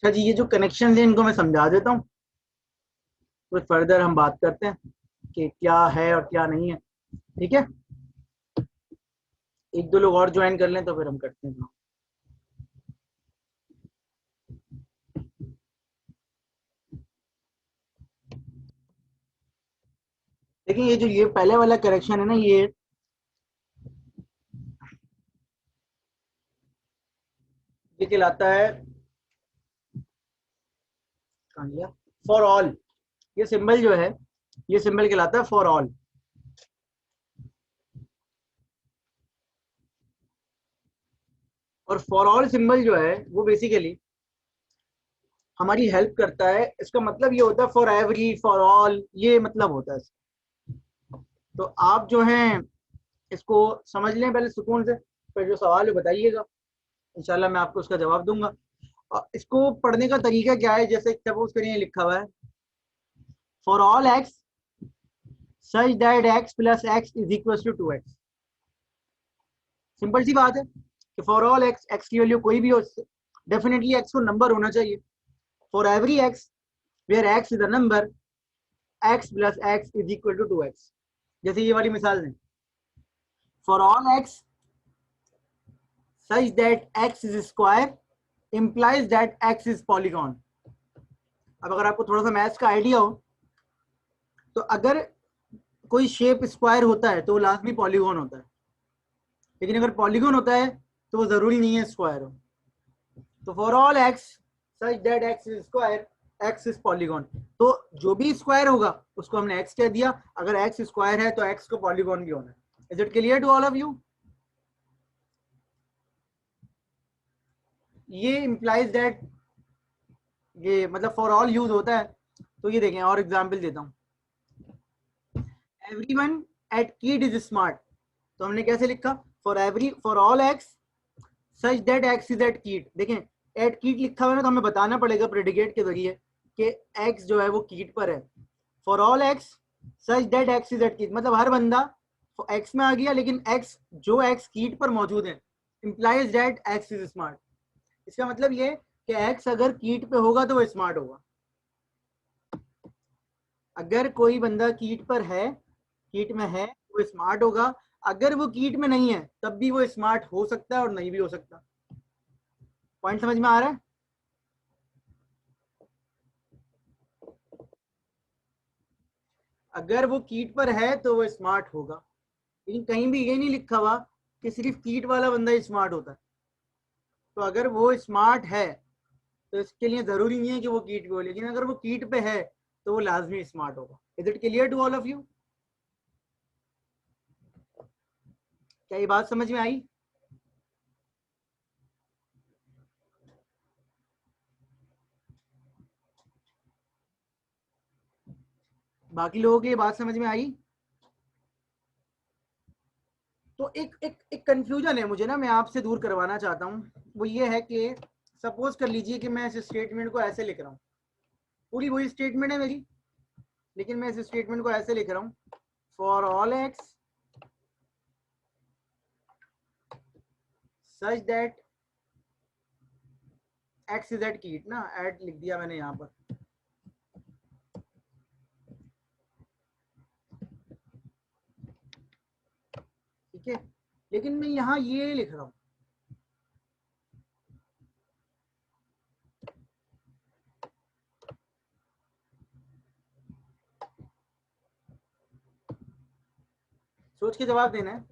अच्छा जी, ये जो कनेक्शन है इनको मैं समझा देता हूँ, फिर फर्दर हम बात करते हैं कि क्या है और क्या नहीं है। ठीक है, एक दो लोग और ज्वाइन कर लें तो फिर हम करते हैं। देखिए, ये जो ये पहले वाला करेक्शन है ना, ये कहलाता है, कहाँ गया, फॉर ऑल। ये सिंबल जो है, ये सिंबल कहलाता है फॉर ऑल। और फॉर ऑल सिंबल जो है वो बेसिकली हमारी हेल्प करता है। इसका मतलब ये होता है फॉर एवरी, फॉर ऑल, ये मतलब होता है। तो आप जो हैं इसको समझ लें पहले सुकून से, फिर जो सवाल है बताइएगा, इंशाल्लाह मैं आपको उसका जवाब दूंगा। और इसको पढ़ने का तरीका क्या है, जैसे सपोज करिए लिखा हुआ है for all x such that x plus x is equal to 2x। Simple सी बात है कि फॉर ऑल एक्स, एक्स की वैल्यू कोई भी हो, डेफिनेटली एक्स को नंबर होना चाहिए। For every x where x is a number, x plus x is equal to 2x। जैसे ये वाली मिसाल दें, for all x such that x is square implies that x is polygon। अब अगर आपको थोड़ा सा मैथ्स का आइडिया हो, तो अगर कोई शेप स्क्वायर होता है तो वो लाजमी पॉलीगॉन होता है, लेकिन अगर पॉलीगॉन होता है तो वो जरूरी नहीं है स्क्वायर हो। तो for all x such that x is square, x is polygon. तो जो भी स्क्वायर होगा उसको हमने एक्स कह दिया। अगर एक्स स्क्वायर है तो एक्स को पॉलीगॉन भी होना है। Is it clear to all of you? ये इंप्लाइज दैट, ये मतलब फॉर ऑल यूज होता है। तो ये देखें, और एग्जाम्पल देता हूँ, everyone at KIIT is smart. तो हमने कैसे लिखा, for all x such that x is at KIIT. देखें, एट कीट लिखा हुआ है ना, तो हमें बताना पड़ेगा प्रेडिकेट के जरिए कि एक्स जो है वो कीट पर है। For all x such that x is at KIIT, मतलब हर बंदा एक्स में आ गया, लेकिन एक्स जो एक्स कीट पर मौजूद है, implies that x is smart. इसका मतलब ये कि एक्स अगर कीट पे होगा तो वो स्मार्ट होगा। अगर कोई बंदा कीट पर है, कीट में है, वो स्मार्ट होगा। अगर वो कीट में नहीं है तब भी वो स्मार्ट हो सकता है और नहीं भी हो सकता। पॉइंट समझ में आ रहा है? अगर वो कीट पर है तो वो स्मार्ट होगा, लेकिन कहीं भी ये नहीं लिखा हुआ कि सिर्फ कीट वाला बंदा ही स्मार्ट होता है। तो अगर वो स्मार्ट है तो इसके लिए जरूरी नहीं है कि वो कीट पे हो, लेकिन अगर वो कीट पे है तो वो लाजमी स्मार्ट होगा। Is it clear to all of you? क्या ये बात समझ में आई? बाकी लोगों की ये बात समझ में आई? तो एक कंफ्यूजन है मुझे ना, मैं आपसे दूर करवाना चाहता हूँ। वो ये है कि सपोज कर लीजिए कि मैं इस स्टेटमेंट को ऐसे लिख रहा हूँ, पूरी वही स्टेटमेंट है मेरी, लेकिन मैं इस स्टेटमेंट को ऐसे लिख रहा हूँ, for all x such that x is at KIIT ना, एट लिख दिया मैंने यहाँ पर। ठीक है, लेकिन मैं यहाँ ये लिख रहा हूँ, सोच के जवाब देना है।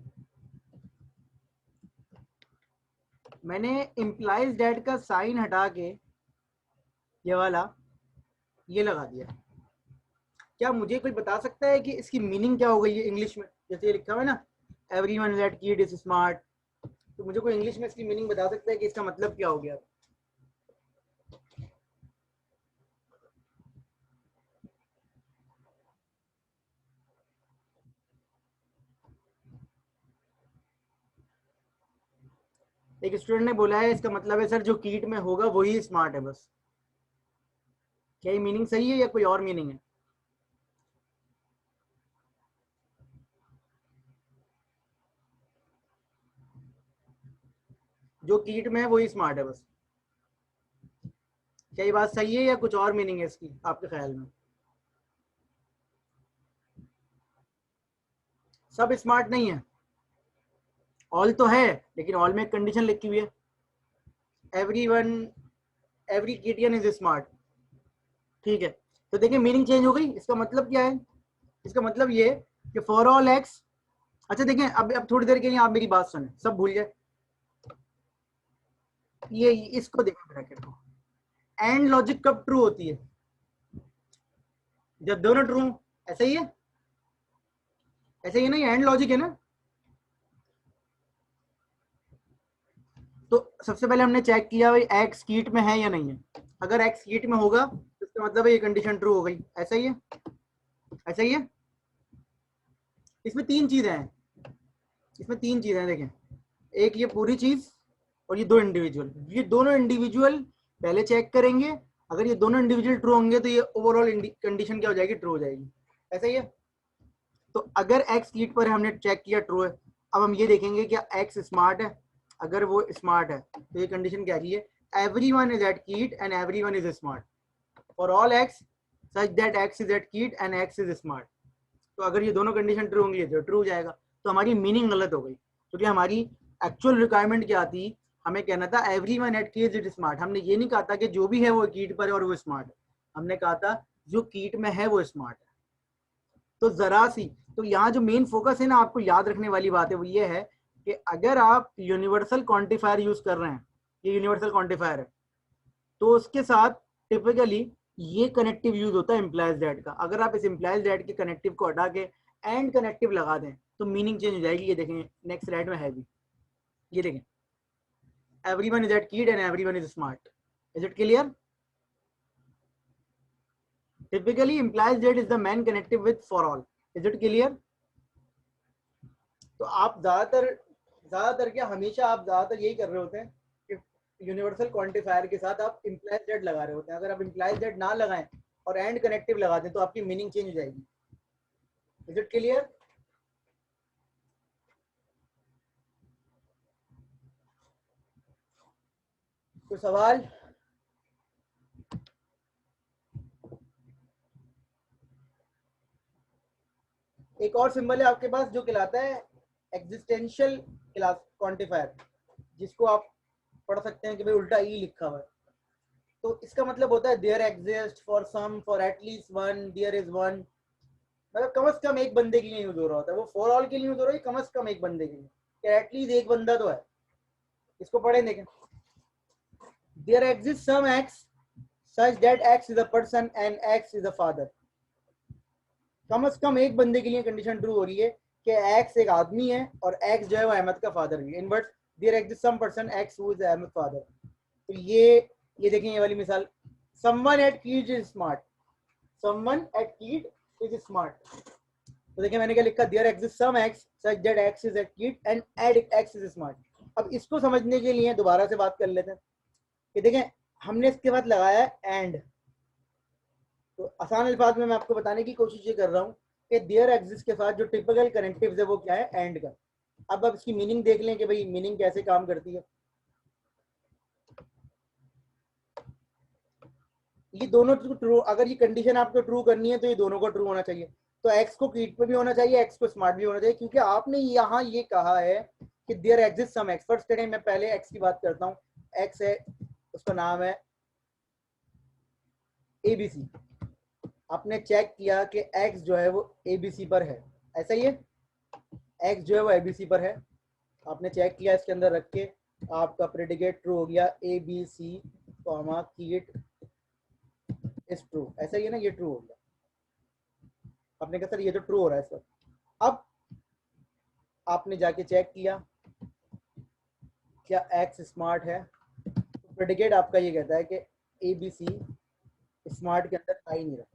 मैंने इम्प्लाइज डेट का साइन हटा के ये वाला ये लगा दिया। क्या मुझे कोई बता सकता है कि इसकी मीनिंग क्या हो गई है इंग्लिश में? जैसे ये लिखा हुआ है ना, everyone that kid is smart, तो मुझे कोई इंग्लिश में इसकी मीनिंग बता सकता है कि इसका मतलब क्या हो गया? एक स्टूडेंट ने बोला है इसका मतलब है सर जो कीट में होगा वही स्मार्ट है बस। क्या ये मीनिंग सही है या कोई और मीनिंग है? जो कीट में है वही स्मार्ट है बस। क्या ये बात सही है या कुछ और मीनिंग है इसकी आपके ख्याल में? सब स्मार्ट नहीं है, ऑल तो है, लेकिन ऑल में एक कंडीशन लिखी हुई है, एवरीवन, एवरी किडियन इज स्मार्ट। ठीक है, तो देखिए मीनिंग चेंज हो गई। इसका मतलब क्या है? इसका मतलब ये कि फॉर ऑल एक्स, अच्छा देखें, अब थोड़ी देर के लिए आप मेरी बात सुने, सब भूल जाए, ये इसको देखें ब्रैकेट को। एंड लॉजिक कब ट्रू होती है? जब दोनों ट्रू, ऐसा ही है, ऐसा ही है ना, ये एंड लॉजिक है ना। तो सबसे पहले हमने चेक किया भाई एक्स कीट में है या नहीं है। अगर एक्स कीट में होगा तो इसका मतलब है ये कंडीशन ट्रू हो गई। ऐसा ही है, ऐसा ही है। इसमें तीन चीजें हैं, इसमें तीन चीजें हैं देखें, एक ये पूरी चीज और ये दो इंडिविजुअल, ये दोनों इंडिविजुअल पहले चेक करेंगे। अगर ये दोनों इंडिविजुअल ट्रू होंगे तो ये ओवरऑल कंडीशन क्या हो जाएगी? ट्रू हो जाएगी। ऐसा ही है। तो अगर एक्स लीड पर है, हमने चेक किया ट्रू है, अब हम ये देखेंगे क्या एक्स स्मार्ट है। अगर वो स्मार्ट है तो ये कंडीशन क्या रही है? Every one is at KIIT and every one is smart for all x such that x is at KIIT and x is smart. तो अगर ये दोनों कंडीशन ट्रू होंगी तो ट्रू हो जाएगा। तो हमारी मीनिंग गलत हो गई, क्योंकि हमारी एक्चुअल रिक्वायरमेंट क्या थी? हमें कहना था every one eight KIIT is smart. हमने ये नहीं कहा था कि जो भी है वो कीट पर है और वो स्मार्ट है, हमने कहा था जो कीट में है वो स्मार्ट है। तो जरा सी, तो यहाँ जो मेन फोकस है ना, आपको याद रखने वाली बात है वो ये है कि अगर आप यूनिवर्सल क्वांटिफायर यूज कर रहे हैं, ये यूनिवर्सल क्वांटिफायर है, तो उसके साथ टिपिकली ये कनेक्टिव यूज होता है इम्प्लाइज दैट का। अगर आप इस इम्प्लाइज दैट के कनेक्टिव को हटा के एंड कनेक्टिव लगा दें तो मीनिंग चेंज हो जाएगी। ये देखें नेक्स्ट स्लाइड में है भी, ये देखें एवरीवन इज एट कीड and everyone is smart. Is it clear? Typically implies that is the main connective with for all. Is it clear? तो आप ज्यादातर क्या, हमेशा आप ज्यादातर यही कर रहे होते हैं कि यूनिवर्सल क्वांटिफायर के साथ आप इम्प्लाइज दैट लगा रहे होते हैं। अगर आप इम्प्लाइज दैट ना लगाएं और एंड कनेक्टिव लगा दें तो आपकी मीनिंग चेंज हो जाएगी। Is it clear? कोई सवाल? एक और सिंबल है आपके पास जो कहलाता है एग्जिस्टेंशियल क्लास क्वांटिफायर, जिसको आप पढ़ सकते हैं कि भाई उल्टा ई लिखा हुआ है। तो इसका मतलब होता है there exist for some, for at least one, there is one. मतलब कम से कम एक बंदे के लिए यूज हो रहा होता है। वो फॉर ऑल के लिए यूज हो रहा है, कम से कम एक बंदे के लिए, एटलीस्ट एक बंदा तो है। इसको पढ़े देखें, there exist some x such that x is a person and x is a father. कम से कम एक बंदे के लिए कंडीशन ट्रू हो रही है कि एक्स एक आदमी है और एक्स जो है वो अहमद का फादर भी है। In words, there exist some person x who is Ahmad father. तो ये देखें, ये वाली मिसाल, someone at KIIT is smart, someone at KIIT is smart. तो देखिए मैंने क्या लिखा, there exist some x such that x is at KIIT and at x is smart. अब इसको समझने के लिए दोबारा से बात कर लेते हैं कि देखें हमने इसके बाद लगाया है एंड। तो आसान अल्फाज में मैं आपको बताने की कोशिश ये कर रहा हूँ कि देयर एग्जिस्ट के साथ जो टिपिकल कनेक्टिव्स है वो क्या है? एंड का। अब इसकी मीनिंग देख लें कि भाई मीनिंग कैसे काम करती है। ये दोनों ट्रू, अगर ये कंडीशन आपको ट्रू करनी है तो ये दोनों को ट्रू होना चाहिए। तो एक्स को कीट पे भी होना चाहिए, एक्स को स्मार्ट भी होना चाहिए, क्योंकि आपने यहाँ ये कहा है कि there exist some x. First करें, मैं पहले एक्स की बात करता हूँ। एक्स है, उसका नाम है एबीसी। आपने चेक किया कि एक्स जो है वो एबीसी पर है, ऐसा ही है, एक्स जो है वो एबीसी पर है। आपने चेक किया, इसके अंदर रख के आपका प्रेडिकेट ट्रू हो गया, ए बी सी कॉमा कीट इज ट्रू। ऐसा ही है ना, ये ट्रू हो गया। आपने कहा सर ये तो ट्रू हो रहा है सर। अब आपने जाके चेक किया क्या एक्स स्मार्ट है, तो प्रेडिकेट आपका ये कहता है कि ए बी सी स्मार्ट के अंदर आ ही नहीं रहा,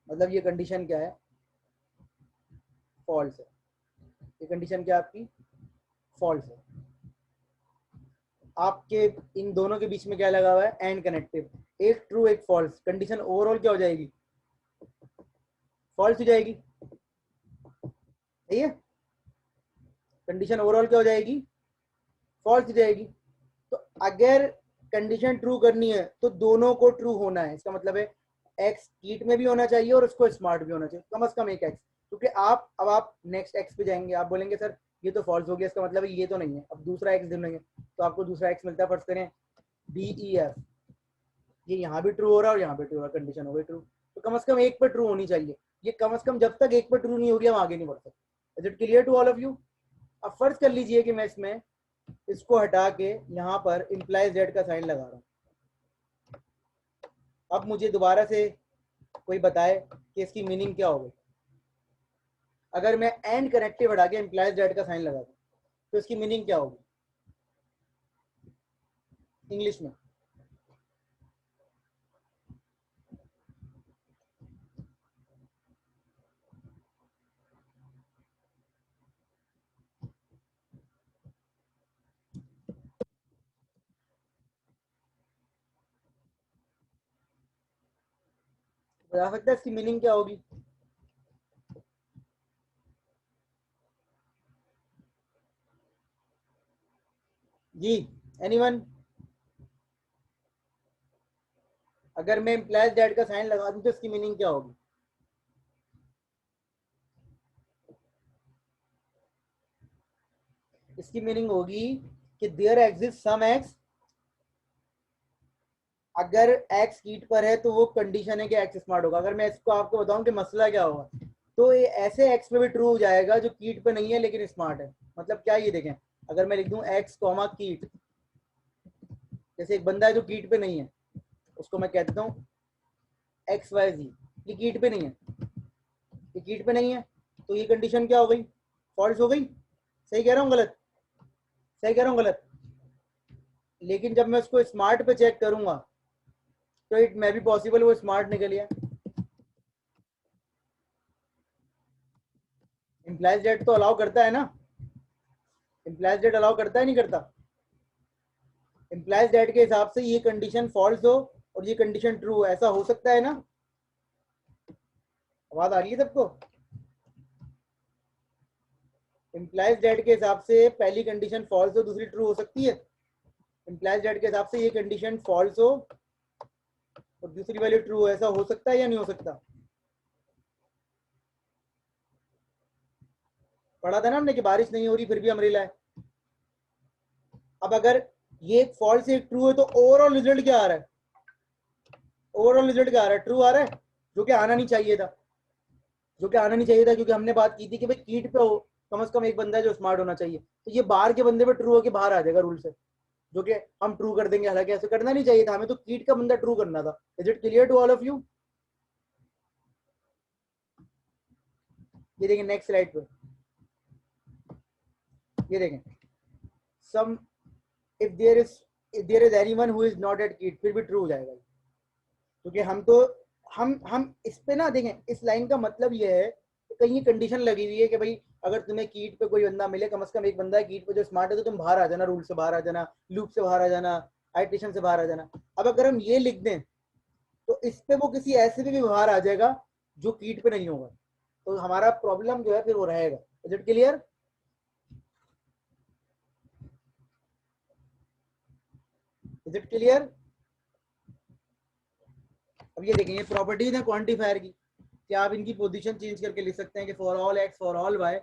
मतलब ये कंडीशन क्या है? फॉल्स है। ये कंडीशन क्या आपकी? फॉल्स है। आपके इन दोनों के बीच में क्या लगा हुआ है? And connective. एक ट्रू एक फॉल्स, कंडीशन ओवरऑल क्या हो जाएगी? फॉल्स हो जाएगी। सही है, कंडीशन ओवरऑल क्या हो जाएगी? फॉल्स हो जाएगी। तो अगर कंडीशन ट्रू करनी है तो दोनों को ट्रू होना है। इसका मतलब है एक्स कीट में भी होना चाहिए और उसको स्मार्ट भी होना चाहिए, कम से कम एक एक्स। क्योंकि आप नेक्स्ट एक्स पे जाएंगे, आप बोलेंगे सर ये तो फॉल्स हो गया, इसका मतलब है ये तो नहीं है, अब दूसरा एक्स ढूंढेंगे तो आपको दूसरा एक्स मिलता है। फर्स्ट करें DEF, ये यहाँ भी ट्रू हो रहा है और यहाँ भी ट्रू हो रहा है, कंडीशन हो गई ट्रू। तो कम से कम एक पे ट्रू होनी चाहिए, ये कम से कम जब तक एक पे ट्रू नहीं होगी हम आगे नहीं बढ़ सकते। Is it clear to all of you? अब फर्ज कर लीजिए कि मैं इसमें इसको हटा के यहाँ पर इम्प्लाइज डेट का साइन लगा रहा हूँ। अब मुझे दोबारा से कोई बताए कि इसकी मीनिंग क्या होगी। अगर मैं एंड कनेक्टिव हटा के इम्प्लाइज डेट का साइन लगा दूँ तो इसकी मीनिंग क्या होगी इंग्लिश में? बता सकते हैं इसकी मीनिंग क्या होगी? जी, एनीवन? अगर मैं इम्प्लाइज डेट का साइन लगा दूं तो इसकी मीनिंग क्या होगी? इसकी मीनिंग होगी कि देयर एग्जिस्ट सम एक्स। अगर एक्स कीट पर है तो वो कंडीशन है कि एक्स स्मार्ट होगा। अगर मैं इसको आपको बताऊं कि मसला क्या होगा, तो ये ऐसे एक्स पे भी ट्रू हो जाएगा जो कीट पे नहीं है लेकिन स्मार्ट है। मतलब क्या, ये देखें, अगर मैं लिख दूं एक्स कॉमा कीट, जैसे एक बंदा है जो कीट पे नहीं है, उसको मैं कह देता हूँ XYZ, ये कीट पे नहीं है, ये कीट पे नहीं है, तो ये कंडीशन क्या हो गई? फॉल्स हो गई। सही कह रहा हूँ गलत? सही कह रहा हूँ गलत? लेकिन जब मैं उसको स्मार्ट पे चेक करूंगा तो इट मे भी पॉसिबल वो स्मार्ट निकल गया। इम्प्लाइज डेट तो अलाउ करता है ना? इम्प्लाइज डेट अलाउ करता है नहीं करता? इम्प्लाइज डेट के हिसाब से ये कंडीशन फॉल्स हो और ये कंडीशन ट्रू हो, ऐसा हो सकता है ना? आवाज आ रही है सबको? इम्प्लाइज डेट के हिसाब से पहली कंडीशन फॉल्स हो, दूसरी ट्रू हो सकती है। इम्प्लाइज डेट के हिसाब से ये कंडीशन फॉल्स हो और दूसरी वैल्यू ट्रू हो, ऐसा हो सकता है या नहीं हो सकता? पढ़ा था ना हमने कि बारिश नहीं हो रही फिर भी अमरीला है। अब अगर ये एक फॉल्स एक ट्रू है तो ओवरऑल रिजल्ट क्या आ रहा है? ओवरऑल रिजल्ट क्या आ रहा है? ट्रू आ रहा है, जो कि आना नहीं चाहिए था। जो कि आना नहीं चाहिए था, क्योंकि हमने बात की थी कि भाई कीट पे हो कम से कम एक बंदा है जो स्मार्ट होना चाहिए, तो ये बाहर के बंदे पे ट्रू होके बाहर आ जाएगा रूल से, जो कि हम ट्रू कर देंगे। हालांकि ऐसे करना नहीं चाहिए था, हमें तो कीट का बंदा ट्रू करना था। Is it clear to all of you? ये देखें नेक्स्ट स्लाइड पे, ये देखें some if there is anyone who is not at KIIT, फिर भी ट्रू हो जाएगा, क्योंकि हम इस पे ना देखें, इस लाइन का मतलब ये है कि कहीं कंडीशन लगी हुई है कि भाई अगर तुम्हें कीट पे कोई बंदा मिले, कम से कम एक बंदा है कीट पे जो स्मार्ट है, तो तुम बाहर आ जाना, रूल से बाहर आ जाना, लूप से बाहर आ जाना, आइट्रेशन से बाहर आ जाना। अब अगर हम ये लिख दें तो इस पे वो किसी ऐसे पे भी बाहर आ जाएगा जो कीट पे नहीं होगा, तो हमारा प्रॉब्लम जो है फिर वो रहेगा। Is it clear? Is it clear? अब ये देखें, ये प्रॉपर्टीज है क्वांटिफायर की, क्या आप इनकी पोजीशन चेंज करके लिख सकते हैं कि for all x for all y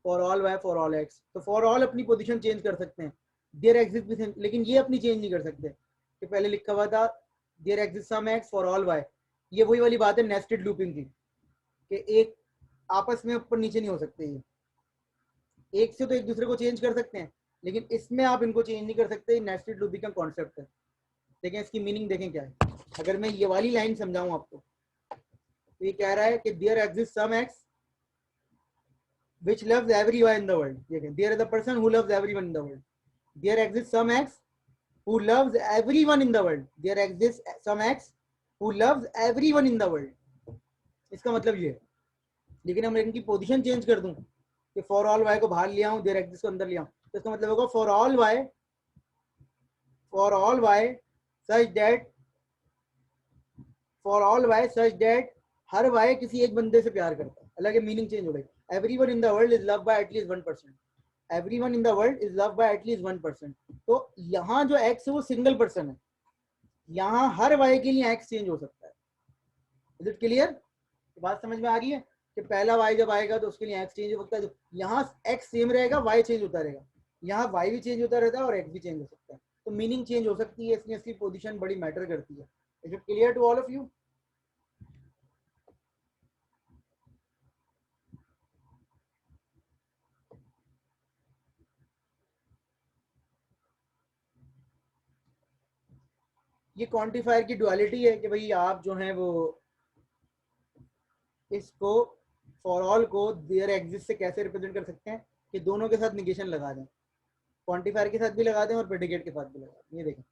for all y for all x. तो फॉर ऑल अपनी पोजीशन चेंज कर सकते हैं, देयर एग्जिस्ट भी, लेकिन ये अपनी चेंज नहीं कर सकते कि पहले लिखा हुआ था there exist some x for all y. ये वही वाली बात है नेस्टेड लूपिंग की, कि एक आपस में ऊपर नीचे नहीं हो सकते, ये एक से तो एक दूसरे को चेंज कर सकते हैं लेकिन इसमें आप इनको चेंज नहीं कर सकते। नेस्टेड लूपिंग का कॉन्सेप्ट है। देखें इसकी मीनिंग, देखें क्या है। अगर मैं ये वाली लाइन समझाऊं आपको, तो ये कह रहा है कि there exist some x which loves everyone in the world. There is a person who loves everyone in the world. There exists some X who loves everyone in the world. There exists some X who loves everyone in the world. इसका मतलब ये है, लेकिन हम इनकी position change कर दूं कि फॉर ऑल वाई को बाहर लिया हूं, देयर एग्जिस्ट को अंदर लिया हूं, तो इसका मतलब होगा for all y such that हर वाई किसी एक बंदे से प्यार करता है। हालांकि मीनिंग चेंज हो गई। Everyone in the world is loved by at least 1%। Everyone in the world is loved by at least 1%। तो यहाँ जो एक्स है वो सिंगल पर्सन है, यहाँ हर y के लिए x चेंज हो सकता है। Is it clear? बात समझ में आ रही है कि पहला y जब आएगा तो उसके लिए x चेंज हो सकता है, तो यहाँ x सेम रहेगा, y चेंज होता रहेगा, यहाँ y भी चेंज होता रहता है और x भी चेंज हो सकता है, तो मीनिंग चेंज हो सकती है, इसलिए इसकी पोजीशन बड़ी मैटर करती है। Is it clear to all of you? ये क्वांटिफायर की डुअलिटी है कि भाई आप जो है वो इसको फॉर ऑल को देयर एग्जिस्ट से कैसे रिप्रेजेंट कर सकते हैं कि दोनों के साथ निगेशन लगा दें, क्वांटिफायर के साथ भी लगा दें और प्रेडिकेट के साथ भी लगा दें। ये देखें,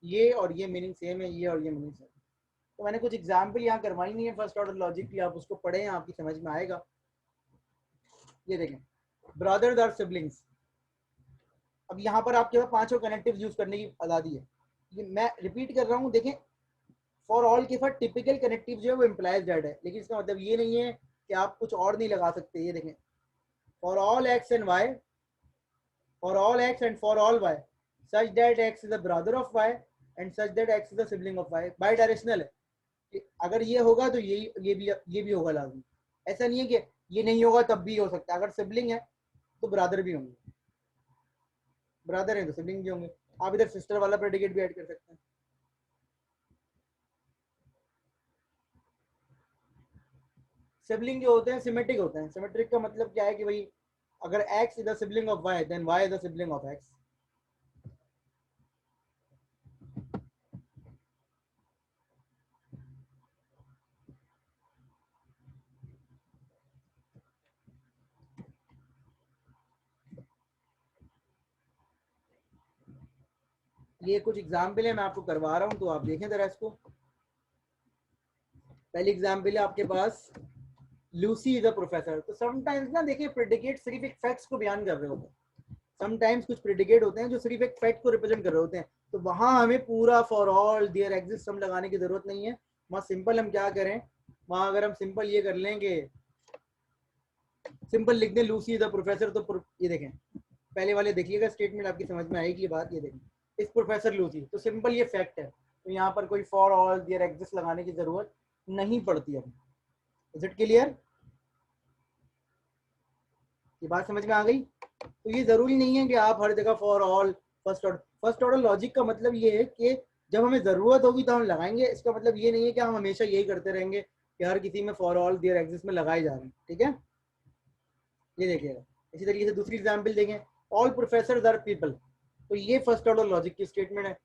ये और ये मीनिंग सेम है, ये और ये मीनिंग सेम है। तो मैंने कुछ एग्जाम्पल यहाँ करवाई नहीं है फर्स्ट ऑर्डर लॉजिक की, आप उसको पढ़ें, आपकी समझ में आएगा। ये देखें, ब्रदर्स और सिबलिंग्स। अब यहाँ पर आपके पास पांचों कनेक्टिव यूज करने की आज़ादी है। ये मैं रिपीट कर रहा हूँ, देखें फॉर ऑल के साथ टिपिकल कनेक्टिव जो है वो इम्प्लाइज डेट है, लेकिन इसका मतलब ये नहीं है कि आप कुछ और नहीं लगा सकते। ये देखें, for all x and y, for all x and for all y such that x is a brother of y and such that x is a sibling of y. Bidirectional है कि अगर ये होगा तो ये भी होगा लाजमी। ऐसा नहीं है कि ये नहीं होगा तब भी हो सकता है। अगर सिबलिंग है तो ब्रदर भी होंगे, ब्रदर है तो सिबलिंग भी होंगे। आप इधर सिस्टर वाला प्रेडिकेट भी ऐड कर सकते हैं। सिबलिंग जो होते हैं सिमेट्रिक होते हैं। सिमेट्रिक का मतलब क्या है कि भाई अगर x is the sibling of y then y is the sibling of x। ये कुछ एग्जाम्पल है, मैं आपको करवा रहा हूँ, तो आप देखें जरा इसको। पहली एग्जाम्पल है आपके पास, लूसी इज अ प्रोफेसर। तो समटाइम्स ना देखिए, प्रेडिकेट सिर्फ एक फैक्ट्स को बयान कर रहे होते हैं। समटाइम्स कुछ प्रेडिकेट होते हैं जो सिर्फ एक फैक्ट को रिप्रेजेंट कर रहे होते हैं, तो वहां हमें पूरा फॉर ऑल देयर एग्जिस्ट हम लगाने की जरूरत नहीं है। वहाँ सिंपल हम क्या करें, वहां अगर हम सिंपल ये कर लेंगे, सिंपल लिख दें लूसी इज अ प्रोफेसर, तो ये देखें पहले वाले देखिएगा स्टेटमेंट, आपकी समझ में आएगी ये बात। ये देखें, इस प्रोफेसर लूसी, तो सिंपल ये फैक्ट है, तो यहाँ पर कोई फॉर ऑल देयर एग्जिस्ट लगाने की जरूरत नहीं पड़ती है। Is it clear? ये बात समझ में आ गई? तो ये जरूरी नहीं है कि आप हर जगह for all first order logic का मतलब ये है कि जब हमें जरूरत होगी तो हम लगाएंगे। इसका मतलब ये नहीं है कि हम हमेशा यही करते रहेंगे कि हर किसी में फॉर ऑल देयर एग्जिस्ट में लगाए जा रहे हैं। ठीक है, ये देखिएगा। इसी तरीके से दूसरी एग्जाम्पल देखें, ऑल प्रोफेसर आर पीपल। तो ये फर्स्ट ऑर्डर लॉजिक की स्टेटमेंट है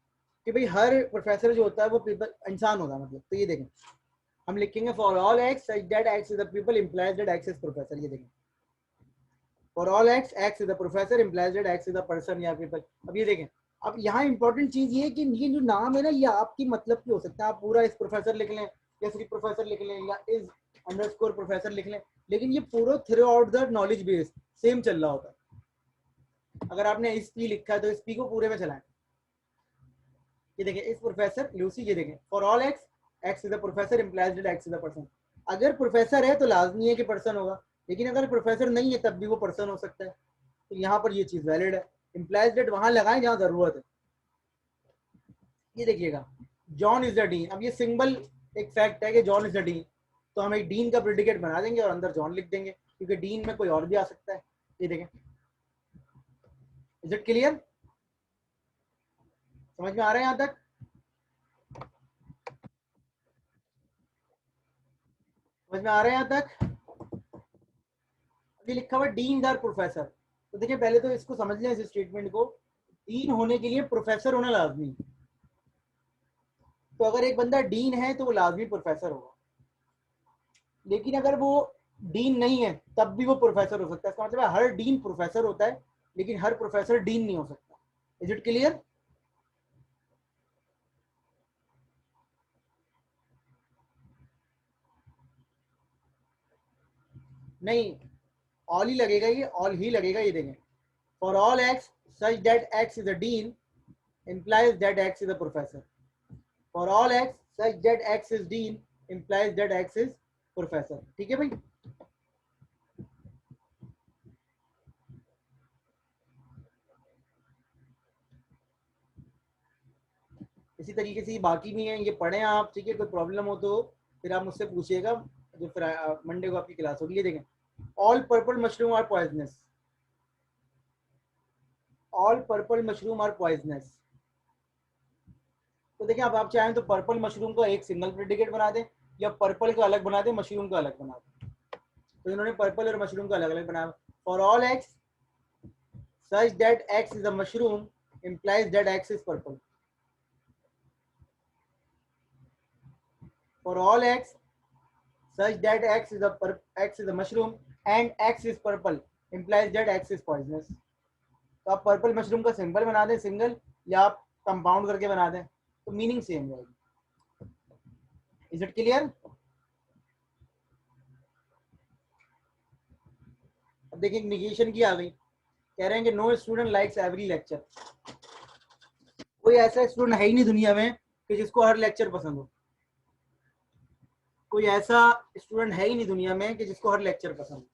कि भाई हर प्रोफेसर जो होता है वो पीपल इंसान होता है, मतलब। तो ये देखें, हम लिखेंगे for all x such that x is the people implies that x is professor. ये देखें, for all x x is the professor implies that x is the person या पीपल। अब ये देखें, अब यहाँ इंपॉर्टेंट चीज ये है कि ये जो नाम है ना, ये आपकी मतलब की हो सकता है। आप पूरा इस प्रोफेसर लिख लें या सिर्फ प्रोफेसर लिख लें या इज अंडरस्कोर प्रोफेसर लिख लें, लेकिन ये पूरा through out the knowledge base same चल रहा होता है। अगर आपने इस पी लिखा है तो इस पी को पूरे में चलाएं। ये देखें, इस प्रोफेसर लूसी, ये देखें for all x x is the professor implies that x is the person. अगर प्रोफेसर है तो लाजमी है कि पर्सन होगा, लेकिन अगर प्रोफेसर नहीं है तब भी वो पर्सन हो सकता है। तो यहाँ पर ये चीज वैलिड है। इम्प्लाइज डेट वहां लगाएं जहां जरूरत है। ये देखिएगा, जॉन इज द डीन। अब ये सिंबल एक फैक्ट है कि जॉन इज द डीन, तो हम एक डीन का प्रेडिकेट बना देंगे और अंदर जॉन लिख देंगे, क्योंकि डीन में कोई और भी आ सकता है। ये देखें, इज इट क्लियर? समझ में आ रहा है यहाँ तक? समझ में आ रहा है यहाँ तक? अभी लिखा हुआ डीन दर प्रोफेसर। तो देखिए, पहले तो इसको समझ लें, इस स्टेटमेंट को। डीन होने के लिए प्रोफेसर होना लाजमी, तो अगर एक बंदा डीन है तो वो लाजमी प्रोफेसर होगा। लेकिन अगर वो डीन नहीं है तब भी वो प्रोफेसर हो सकता है। इसका मतलब है हर डीन प्रोफेसर होता है, लेकिन हर प्रोफेसर डीन नहीं हो सकता। Is it clear? नहीं, ऑल ही लगेगा, ये ऑल ही लगेगा। ये देखें, for all x such that x is a dean implies that x is a professor. For all x such that x is dean implies that x is professor. ठीक है भाई? इसी तरीके से ये बाकी भी हैं, ये पढ़ें आप, ठीक है। कोई प्रॉब्लम हो तो फिर आप मुझसे पूछिएगा, जो फिर मंडे को आपकी क्लास होगी। ये देखें, all purple mushroom are poisonous, all purple mushroom are poisonous. तो देखिए, अब आप चाहें तो पर्पल मशरूम का एक सिंगल प्रेडिकेट बना दें, या पर्पल का अलग बना दें, मशरूम का अलग बना दें। तो इन्होंने पर्पल और मशरूम का अलग अलग बनाया। For all x such that x is a mushroom implies that x is purple. For all x such that x is a mushroom and x is purple implies that x is poisonous. तो आप purple mushroom का symbol बना दें single, या आप compound करके बना दें, तो मीनिंग सेम रहेगी। Is it clear? अब देखिए, निगेशन की आ गई, कह रहे हैं कि no student likes every lecture. कोई ऐसा स्टूडेंट है ही नहीं दुनिया में कि जिसको हर लेक्चर पसंद हो। कोई ऐसा स्टूडेंट है ही नहीं दुनिया में कि जिसको हर लेक्चर पसंद हो।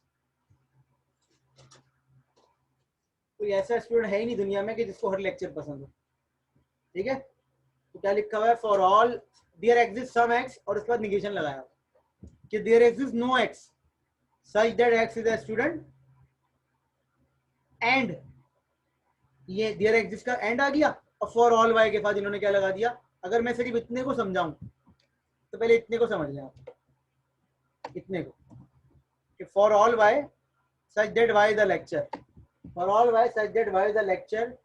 कोई ऐसा स्टूडेंट है ही नहीं दुनिया में कि जिसको हर लेक्चर पसंद हो, ठीक है। तो क्या लिखा हुआ है? For all there exist some x, और उसके बाद निगेशन लगाया कि there exist no x such that x is a student and, ये देयर एग्जिस्ट का एंड आ गया, और फॉर ऑल वाई के बाद इन्होंने क्या लगा दिया। अगर मैं सिर्फ इतने को समझाऊं तो पहले इतने को समझ लें आप, इतने को, कि for all y such that y the lecture, for all y such that y the lecture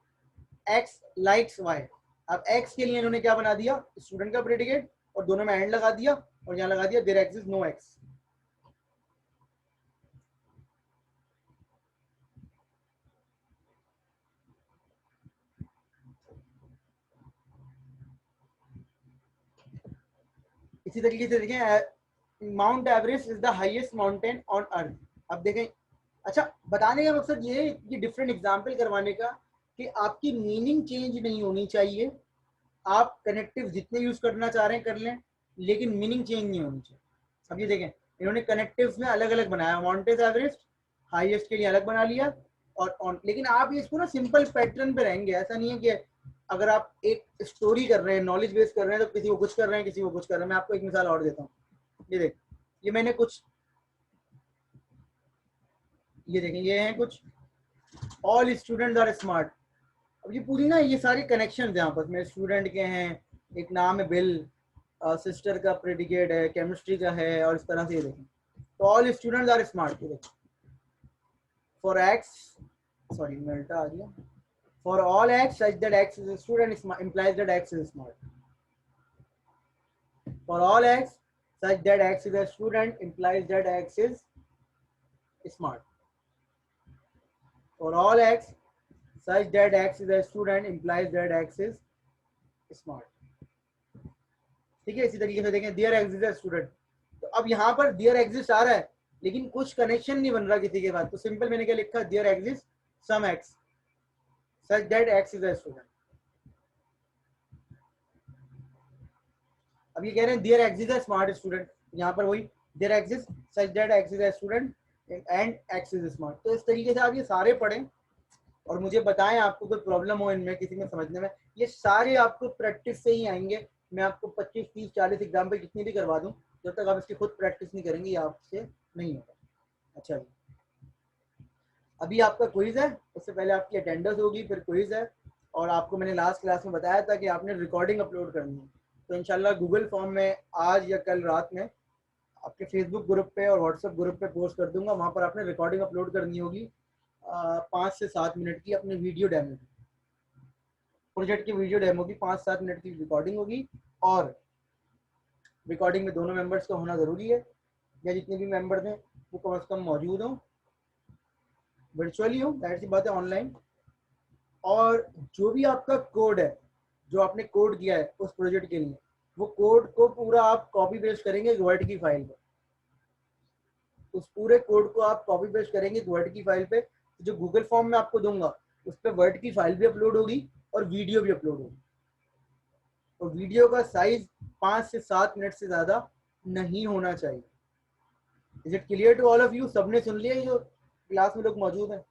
x likes y. अब एक्स के लिए इन्होंने क्या बना दिया? स्टूडेंट का प्रेडिकेट, और दोनों में एंड लगा दिया, और यहाँ लगा दिया देयर एग्जिस्ट नो एक्स। इसी तरीके से देखें, mount Everest is the highest mountain on earth. अब देखें, अच्छा, बताने का मकसद ये डिफरेंट एग्जाम्पल करवाने का कि आपकी मीनिंग चेंज नहीं होनी चाहिए। आप कनेक्टिव जितने यूज करना चाह रहे हैं कर लें, लेकिन मीनिंग चेंज नहीं होनी चाहिए। अब ये देखें, इन्होंने कनेक्टिव्स में अलग अलग बनाया, माउंटेन एवरेस्ट हाईएस्ट के लिए अलग बना लिया, और ऑन, लेकिन आप इसको ना सिंपल पैटर्न पे रहेंगे। ऐसा नहीं है कि अगर आप एक स्टोरी कर रहे हैं, नॉलेज बेस कर रहे हैं, तो किसी को कुछ कर रहे हैं, किसी को कुछ कर रहे हैं। मैं आपको एक मिसाल और देता हूँ। ये देख, ये मैंने कुछ, ये देखें, ये हैं कुछ, ऑल स्टूडेंट्स आर स्मार्ट। अब ये पूरी ना, ये सारे कनेक्शन हैं आपस में, स्टूडेंट के हैं, एक नाम है बिल, सिस्टर का प्रेडिकेट है, केमिस्ट्री का है, और इस तरह से ये देखें। तो ऑल स्टूडेंट्स आर स्मार्ट, ये देखें, फॉर एक्स, सॉरी मेल्टा आ गया, for all x such that x is a student implies that x is smart. For all x such that x is a student implies that x is smart. For all x such that x is a student implies that x is smart. ठीक है। इसी तरीके से देखें, there exist a student. तो अब यहाँ पर देयर एग्जिस्ट आ रहा है, लेकिन कुछ कनेक्शन नहीं बन रहा किसी के बाद, तो सिंपल मैंने क्या लिखा? There exist some x such that x is a student. अब ये कह रहे हैं there exist a smart student, यहाँ पर वही there exist such that x is a student and x is smart. तो इस तरीके से आप ये सारे पढ़ें और मुझे बताएं आपको कोई प्रॉब्लम हो इनमें, किसी में समझने में। ये सारे आपको प्रैक्टिस से ही आएंगे। मैं आपको 25, 30, 40 एग्जाम्पल कितनी भी करवा दूं, जब तक आप इसकी खुद प्रैक्टिस नहीं करेंगे, ये आपसे नहीं होगा। अच्छा जी, अभी आपका क्विज है, उससे पहले आपकी अटेंडेंस होगी, फिर क्विज है, और आपको मैंने लास्ट क्लास में बताया था कि आपने रिकॉर्डिंग अपलोड करनी है। तो इंशाल्लाह गूगल फॉर्म में आज या कल रात में आपके फेसबुक ग्रुप पे और व्हाट्सएप ग्रुप पे पोस्ट कर दूंगा। वहाँ पर आपने रिकॉर्डिंग अपलोड करनी होगी 5 से 7 मिनट की, अपने वीडियो डेमो की, प्रोजेक्ट की वीडियो डेमो की 5-7 मिनट की रिकॉर्डिंग होगी। और रिकॉर्डिंग में दोनों मेंबर्स का होना ज़रूरी है, या जितने भी मेंबर्स हैं वो कम से कम मौजूद हों, वर्चुअली हो, जाहिर सी बात है, ऑनलाइन। और जो भी आपका कोड है, जो आपने कोड किया है उस प्रोजेक्ट के लिए, वो कोड को पूरा आप कॉपी पेस्ट करेंगे वर्ड की फाइल पर। उस पूरे कोड को आप कॉपी पेस्ट करेंगे वर्ड की फाइल पे, जो गूगल फॉर्म में आपको दूंगा उस पर वर्ड की फाइल भी अपलोड होगी और वीडियो भी अपलोड होगी। और वीडियो का साइज 5 से 7 मिनट से ज्यादा नहीं होना चाहिए। Is it clear to all of you? सबने सुन लिया जो क्लास में लोग मौजूद हैं?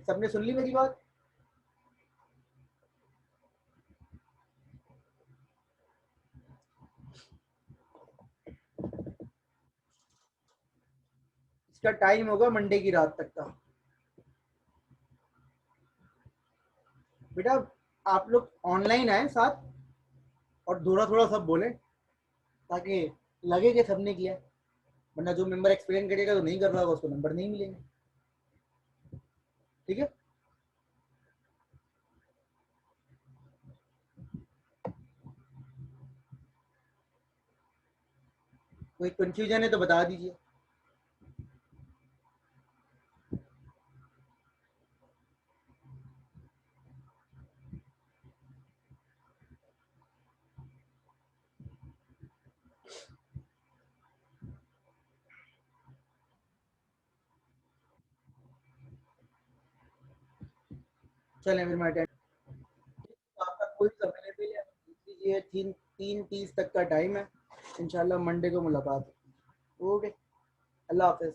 सबने सुन ली मेरी बात? इसका टाइम होगा मंडे की रात तक का। बेटा आप लोग ऑनलाइन आए साथ और थोड़ा थोड़ा सब बोले ताकि लगे कि सबने किया, वरना जो मेंबर एक्सप्लेन करेगा तो नहीं कर रहा होगा उसको नंबर नहीं मिलेंगे। ठीक है? कोई कंफ्यूजन है तो बता दीजिए। चलें फिर मैं अटेंड, आपका कोई अवेलेबल है पूछ लीजिए। 3:30 तक का टाइम है, इंशाल्लाह मंडे को मुलाकात। ओके, अल्लाह हाफिज़।